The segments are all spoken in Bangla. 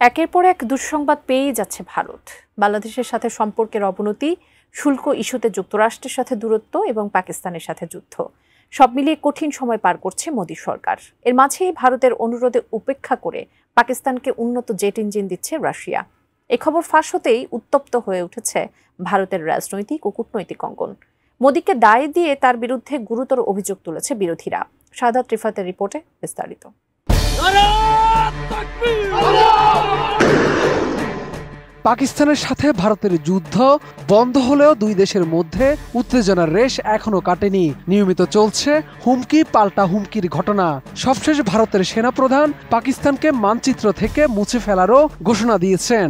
একের পর এক দুঃসংবাদ পেয়েই যাচ্ছে ভারত। বাংলাদেশের সাথে সম্পর্কের অবনতি, শুল্ক ইস্যুতে যুক্তরাষ্ট্রের সাথে দূরত্ব এবং পাকিস্তানের সাথে যুদ্ধ, সব মিলিয়ে কঠিন সময় পার করছে মোদী সরকার। এর মাঝেই ভারতের অনুরোধে উপেক্ষা করে পাকিস্তানকে উন্নত জেট ইঞ্জিন দিচ্ছে রাশিয়া। এ খবর ফাঁস হতেই উত্তপ্ত হয়ে উঠেছে ভারতের রাজনৈতিক ও কূটনৈতিক অঙ্গন। মোদীকে দায় দিয়ে তার বিরুদ্ধে গুরুতর অভিযোগ তুলেছে বিরোধীরা। শাহাদাত রিফাতের রিপোর্টে বিস্তারিত। পাকিস্তানের সাথে ভারতের যুদ্ধ বন্ধ হলেও দুই দেশের মধ্যে উত্তেজনার রেশ এখনো কাটেনি। নিয়মিত চলছে হুমকি পাল্টা হুমকির ঘটনা। সবশেষ ভারতের সেনাপ্রধান পাকিস্তানকে মানচিত্র থেকে মুছে ফেলারও ঘোষণা দিয়েছেন।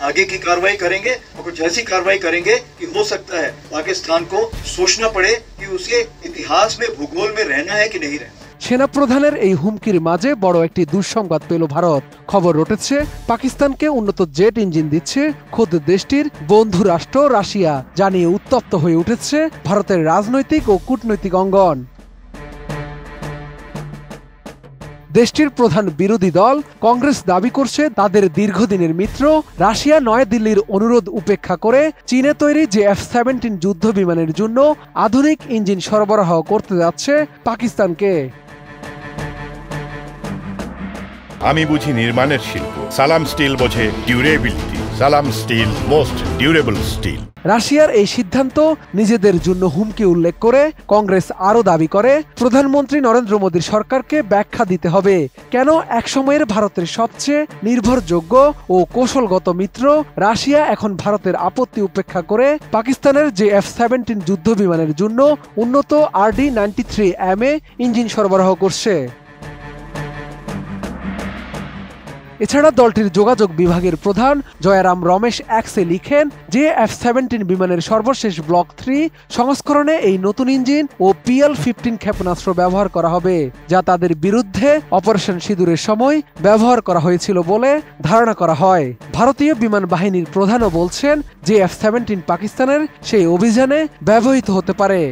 आगे की कार्रवाई करेंगे और कुछ ऐसी कार्रवाई करेंगे कि हो सकता है पाकिस्तान को सोचना पड़े कि उसके इतिहास में भूगोल में रहना है कि नहीं रहना। সেনাপ্রধানের এই হুমকির মাঝে বড় একটি দুঃসংবাদ পেল ভারত। খবর রটেছে পাকিস্তানকে উন্নত জেট ইঞ্জিন দিচ্ছে খোদ দেশটির বন্ধু রাষ্ট্র রাশিয়া, জানিয়ে উত্তপ্ত হয়ে উঠেছে ভারতের রাজনৈতিক ও কূটনৈতিক অঙ্গন। দেশটির প্রধান বিরোধী দল কংগ্রেস দাবি করছে তাদের দীর্ঘদিনের মিত্র রাশিয়া নয়াদিল্লির অনুরোধ উপেক্ষা করে চীনে তৈরি F-17 যুদ্ধ বিমানের জন্য আধুনিক ইঞ্জিন সরবরাহ করতে যাচ্ছে পাকিস্তানকে। আমি বুঝি নির্মাণের শিল্প, সালাম স্টিল বোঝে ডিউরেবিলিটি। সালাম স্টিল, মোস্ট ডিউরেবল স্টিল। রাশিয়ার এই সিদ্ধান্ত নিজেদের জন্য হুমকি উল্লেখ করে কংগ্রেস আরও দাবি করে প্রধানমন্ত্রী নরেন্দ্র মোদীর সরকারকে ব্যাখ্যা দিতে হবে কেন একসময়ের ভারতের সবচেয়ে নির্ভরযোগ্য ও কৌশলগত মিত্র রাশিয়া এখন ভারতের আপত্তি উপেক্ষা করে পাকিস্তানের F-17 যুদ্ধ বিমানের জন্য উন্নত RD-93M ইঞ্জিন সরবরাহ করছে। এছাড়া দলটির যোগাযোগ বিভাগের প্রধান জয়রাম রমেশ এক্সে লিখেন F-17 বিমানের সর্বশেষ ব্লক 3 সংস্করণে এই নতুন ইঞ্জিন ও PL-15 ক্ষেপণাস্ত্র ব্যবহার করা হবে, যা তাদের বিরুদ্ধে অপারেশন সিঁদুরের সময় ব্যবহার করা হয়েছিল বলে ধারণা করা হয়। ভারতীয় বিমান বাহিনীর প্রধানও বলছেন F-17 পাকিস্তানের সেই অভিযানে ব্যবহৃত হতে পারে।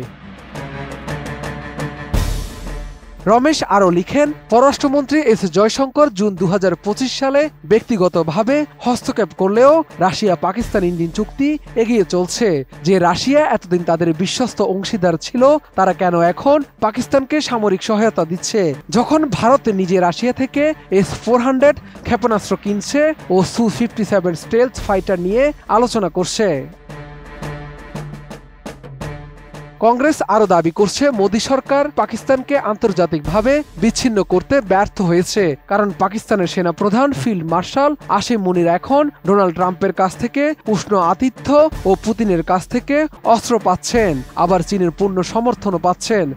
রমেশ আরও লিখেন, পররাষ্ট্রমন্ত্রী এস জয়শঙ্কর জুন 2025 সালে ব্যক্তিগতভাবে হস্তক্ষেপ করলেও রাশিয়া পাকিস্তান ইঞ্জিন চুক্তি এগিয়ে চলছে। রাশিয়া এতদিন তাদের বিশ্বস্ত অংশীদার ছিল, তারা কেন এখন পাকিস্তানকে সামরিক সহায়তা দিচ্ছে, যখন ভারত নিজে রাশিয়া থেকে S-400 ক্ষেপণাস্ত্র কিনছে ও Su-57 স্টেলথ ফাইটার নিয়ে আলোচনা করছে। কংগ্রেস আরও দাবি করছে মোদী সরকার পাকিস্তানকে আন্তর্জাতিকভাবে বিচ্ছিন্ন করতে ব্যর্থ হয়েছে, কারণ পাকিস্তানের সেনাপ্রধান ফিল্ড মার্শাল আসিম মুনির এখন ডোনাল্ড ট্রাম্পের কাছ থেকে উষ্ণ আতিথ্য ও পুতিনের কাছ থেকে অস্ত্র পাচ্ছেন, আবার চীনের পূর্ণ সমর্থনও পাচ্ছেন।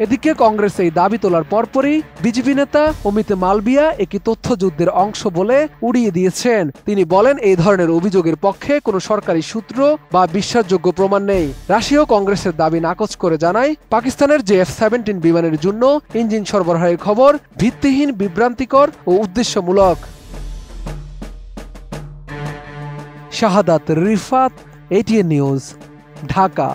এদিকে কংগ্রেস এই দাবি তোলার পরপরই বিজেপি নেতা অমিত মালবিয়া একই তথ্যযুদ্ধের অংশ বলে উড়িয়ে দিয়েছেন। তিনি বলেন, এই ধরনের অভিযোগের পক্ষে কোনো সরকারি সূত্র বা বিশ্বাসযোগ্য প্রমাণ নেই। রাশিয়াও কংগ্রেসের দাবি নাকচ করে জানায় পাকিস্তানের F-17 বিমানের জন্য ইঞ্জিন সরবরাহের খবর ভিত্তিহীন, বিভ্রান্তিকর ও উদ্দেশ্যমূলক। শাহাদাত রিফাত, ATN নিউজ, ঢাকা।